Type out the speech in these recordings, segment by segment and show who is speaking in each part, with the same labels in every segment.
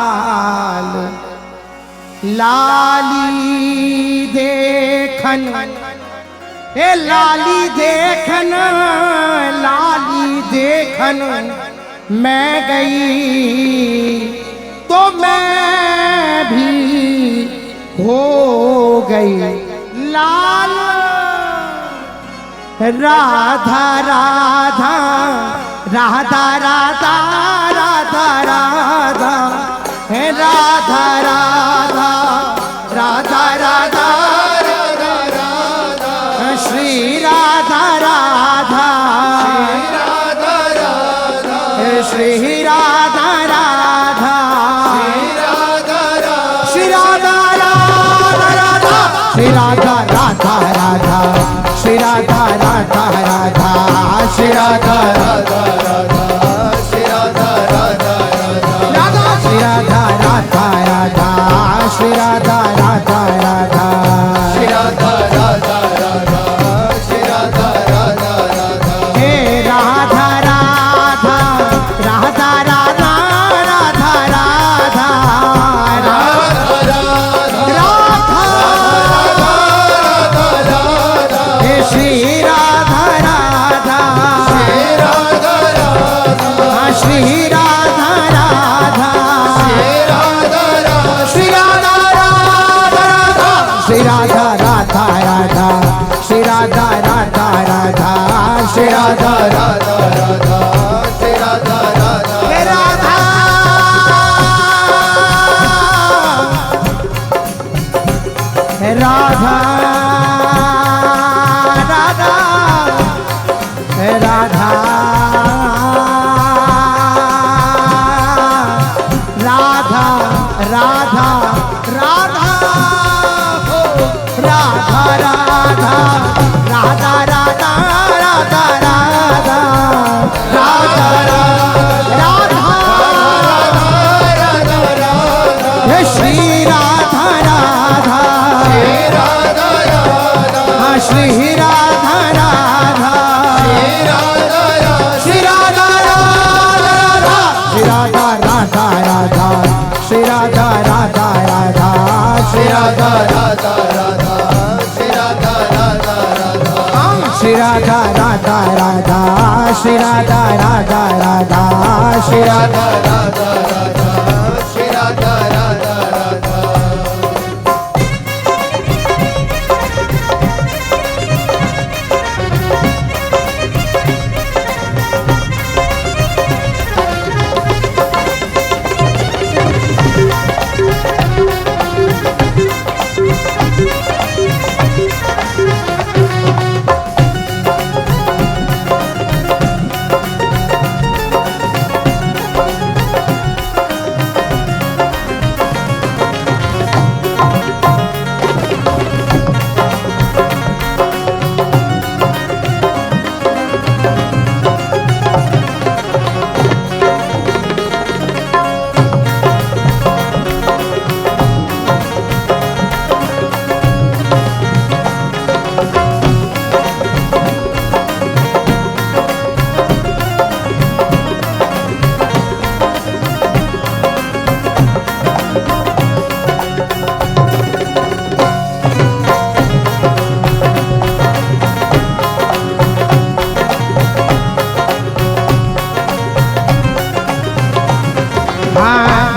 Speaker 1: लाल लाली देखन, ए लाली देखन, लाली देखन मैं गई तो मैं भी हो गई लाल। राधा राधा राधा राधा राधा राधा है राधा राधा राधा राधा राधा राधा श्री राधा राधा श्री राधा राधा श्री राधा राधा श्री राधा राधा राधा श्री राधा राधा राधा श्री राधा राधा राधा श्री राधा राधा राधा श्री राधा राधा राधा श्री राधा राधा राधा श्री राधा राधा राधा श्री राधा राधा राधा हे राधा राधा राधा राधा राधा राधा राधा हे श्री राधा राधा श्री राधा राधा श्री राधा राधा श्री राधा राधा राधा श्री राधा राधा राधा श्री राधा राधा राधा श्री राधा राधा हे राधा हे राधा राधा हे राधा राधा राधा राधा हो राधा राधा राधा राधा राधा राधा राधा राधा हे श्री राधा राधा श्री राधा राधा श्री राधा राधा श्री राधा राधा राधा श्री राधा राधा राधा श्री राधा राधा राधा श्री राधा राधा राधा श्री राधा राधा राधा श्री राधा राधा राधा श्री राधा राधा राधा श्री राधा राधा राधा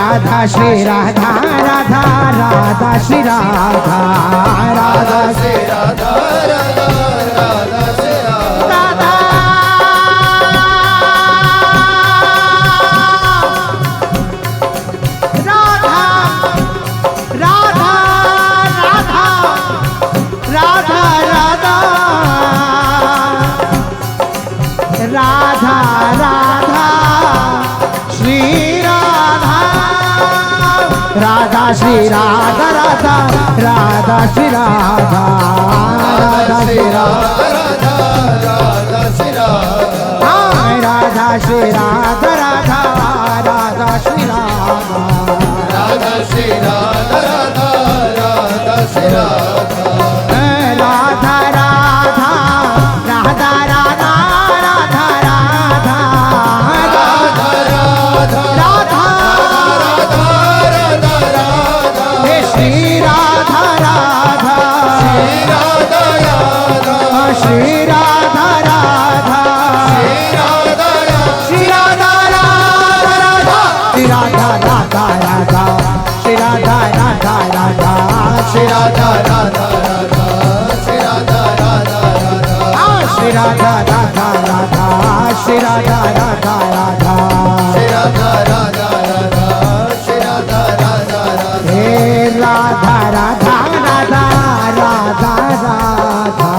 Speaker 1: राधा श्री राधा राधा राधा श्री राधा राधा श्री राधा राधा राधा श्री राधा राधा राधा राधा राधा राधा राधा राधा श्री राधा श्री राधा राधा राधा श्री राधा राधा श्री राधा राधा राधा श्री राधा राधा श्री राधा राधा राधा श्री राधा राधा श्री राधा राधा राधा श्री राधा राधा राधा राधा राधा राधा राधा राधा राधा राधा श्री राधा राधा राधा श्री राधा राधा राधा श्री राधा राधा राधा श्री राधा राधा राधा श्री राधा राधा राधा श्री राधा राधा राधा श्री राधा राधा राधा हे राधा राधा राधा राधा राधा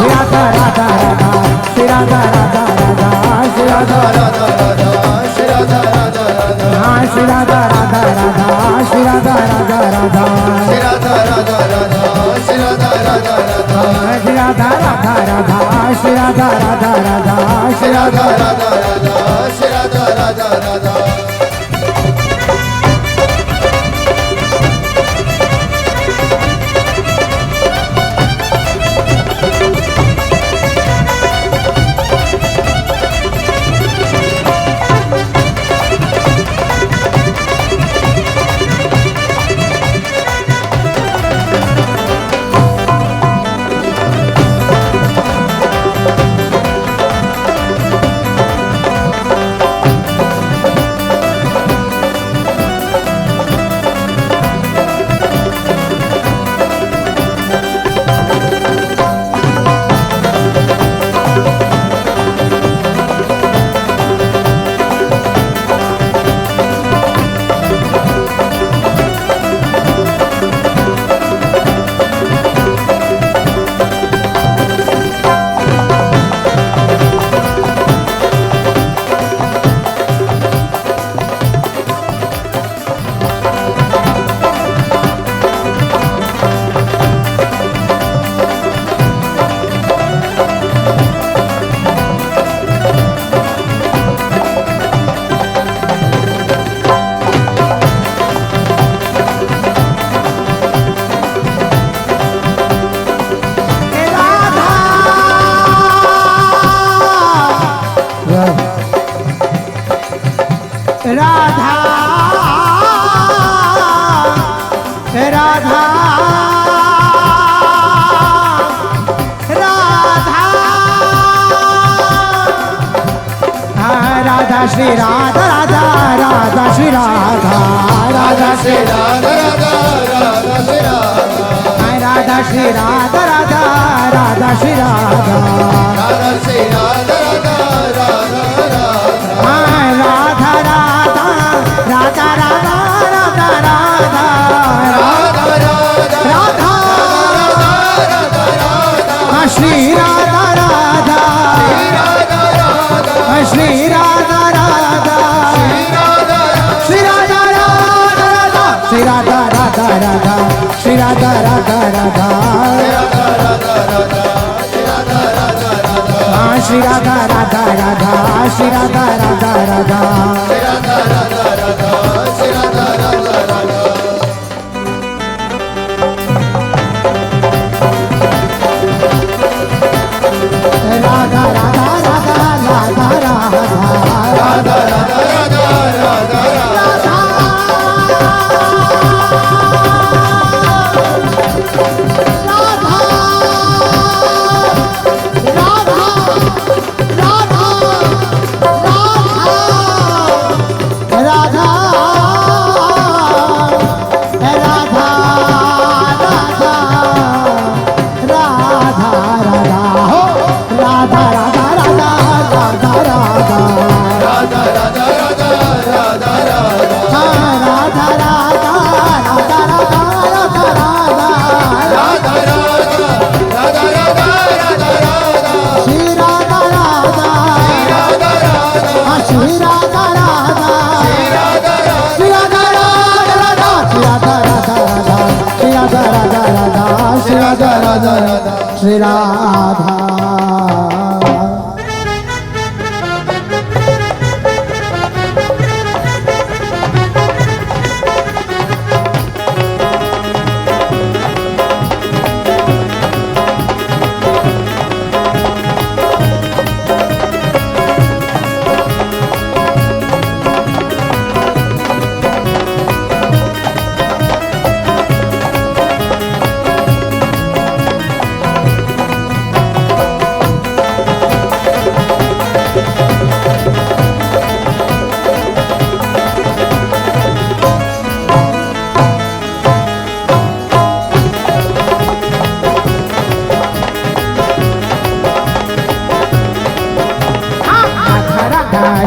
Speaker 1: राधा राधा राधा श्री राधा राधा राधा श्री राधा राधा राधा श्री राधा राधा राधा श्री राधा राधा राधा श्री राधा राधा राधा श्री राधा राधा राधा श्री राधा राधा राधा श्री राधा राधा राधा श्री राधा राधा राधा श्री राधा राधा राधा श्री राधा राधा राधा राधा राधा राधा राधा श्री राधा राधा राधा श्री राधा राधा श्री राधा राधा राधा श्री राधा राधा श्री राधा राधा राधा श्री राधा राधा श्री राधा राधा राधा राधा राधा राधा राधा राधा राधा राधा श्री राधा राधा श्री राधा राधा श्री राधा राधा श्री राधा राधा राधा श्री राधा राधा राधा श्री राधा राधा राधा श्री राधा राधा राधा श्री राधा राधा राधा श्री राधा राधा राधा राधा राधा राधा राधा राधा राधा राधा श्री राधा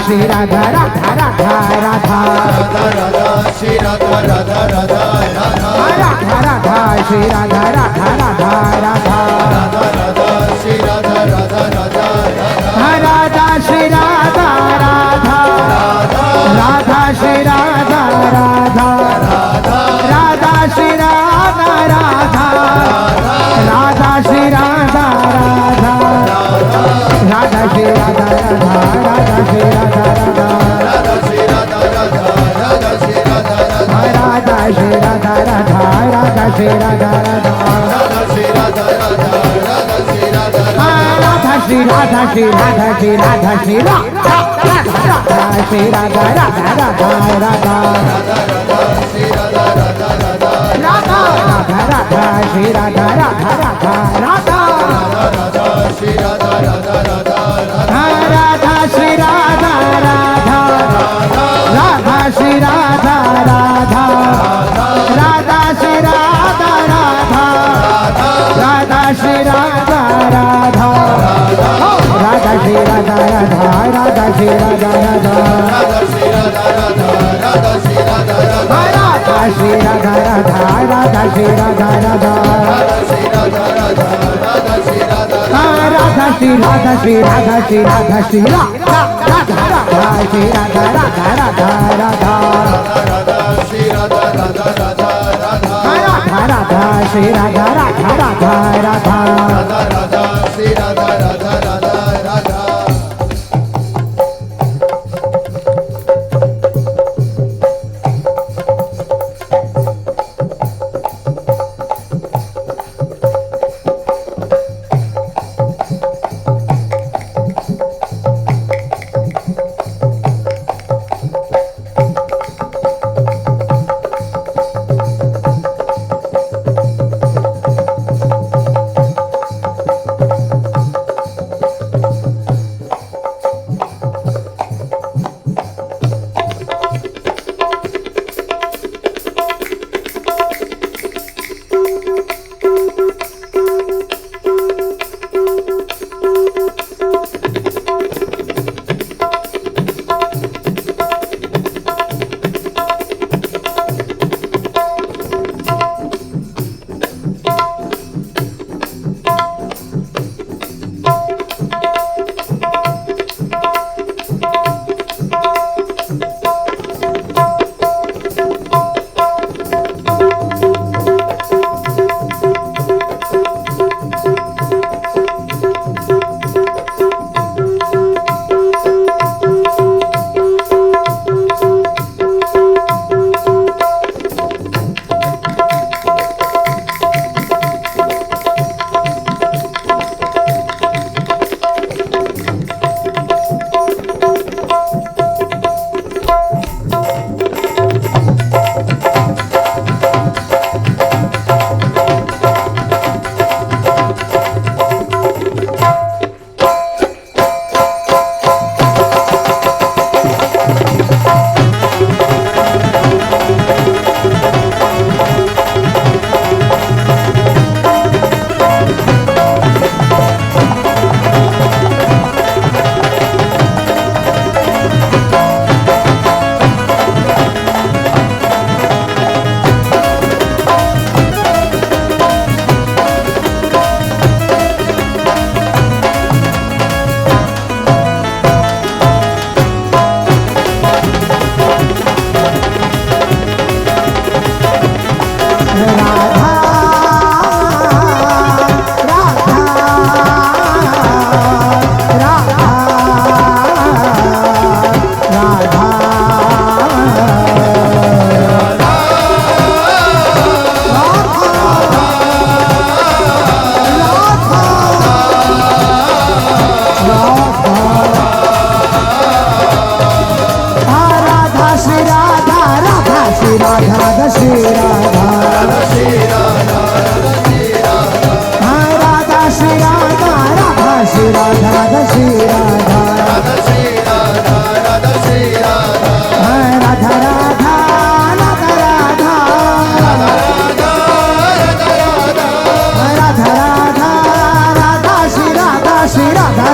Speaker 1: श्री राधा राधा राधा राधा राधा श्री राधा राधा राधा राधा राधा श्री राधा राधा राधा राधा राधा श्री श्री राधा राधा
Speaker 2: श्री राधा राधा राधा श्री राधा
Speaker 1: राधा श्री राधा श्री राधा श्री राधा श्री राधा श्री राधा राधा राधा राधा
Speaker 2: श्री राधा राधा राधा
Speaker 1: राधा राधा श्री राधा राधा राधा राधा
Speaker 2: राधा श्री राधा राधा राधा
Speaker 1: राधा श्री राधा राधा राधा श्री राधा राधा राधा श्री राधा राधा राधा श्री राधा राधा राधा श्री राधा राधा राधा श्री राधा राधा
Speaker 2: श्री राधा राधा राधा श्री राधा राधा
Speaker 1: राधा श्री राधा राधा राधा श्री राधा राधा
Speaker 2: श्री राधा राधा राधा श्री राधा
Speaker 1: राधा श्री राधा श्री राधा श्री राधा श्री राधा राधा राधा श्री राधा राधा राधा राधा
Speaker 2: राधा श्री राधा राधा राधा राधा
Speaker 1: राधा राधा श्री राधा राधा राधा राधा
Speaker 2: राधा श्री राधा राधा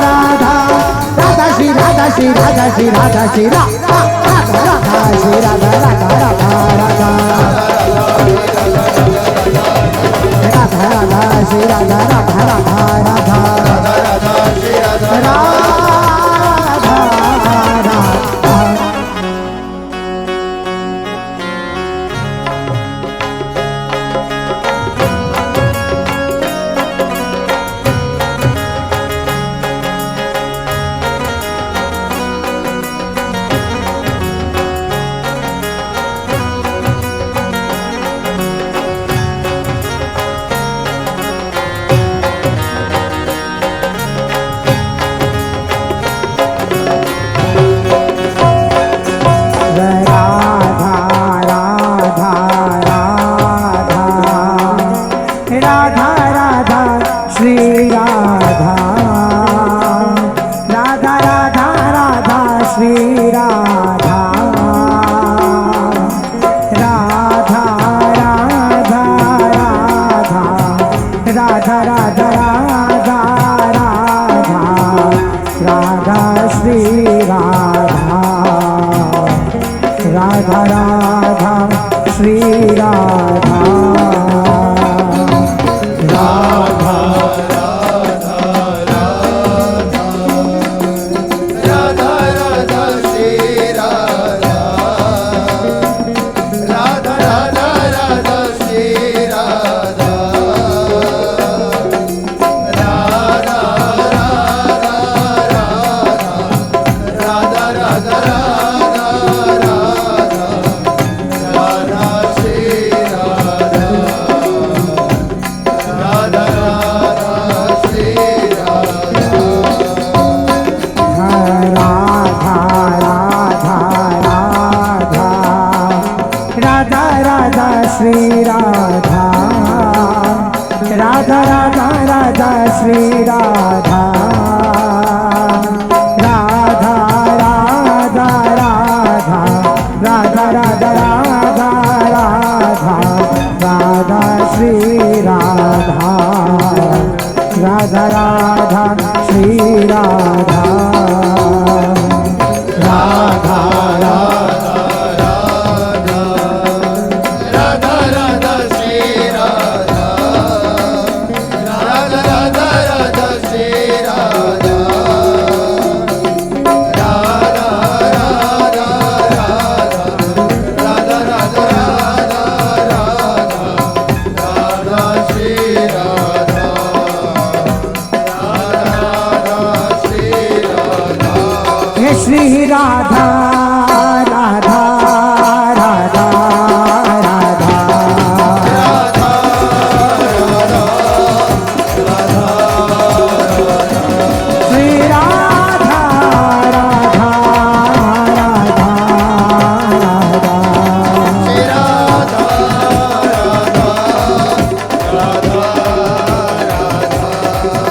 Speaker 2: राधा राधा
Speaker 1: श्री राधा श्री राधा श्री राधा राधा राधा श्री राधा राधा राधा राधा राधा राधा श्री राधा राधा राधा राधा राधा राधा राधा राधा राधा राधा श्री राधा राधा राधा राधा राधा राधा राधा राधा राधा श्री राधा राधा राधा श्री राधा
Speaker 2: राधा राधा राधा राधा श्री राधा राधा राधा राधा श्री राधा राधा राधा राधा राधा श्री राधा राधा राधा श्री राधा
Speaker 1: राधा राधा राधा राधा राधा श्री राधा राधा राधा राधा श्री राधा राधा राधा राधा राधा राधा राधा राधा राधा श्री राधा राधा राधा श्री राधा राधा
Speaker 2: राधा राधा श्री राधा राधा राधा राधा श्री राधा राधा राधा राधा राधा राधा राधा श्री राधा राधा श्री राधा
Speaker 1: हे श्री राधा राधा राधा राधा श्री राधा राधा राधा राधा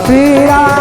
Speaker 1: श्री राधा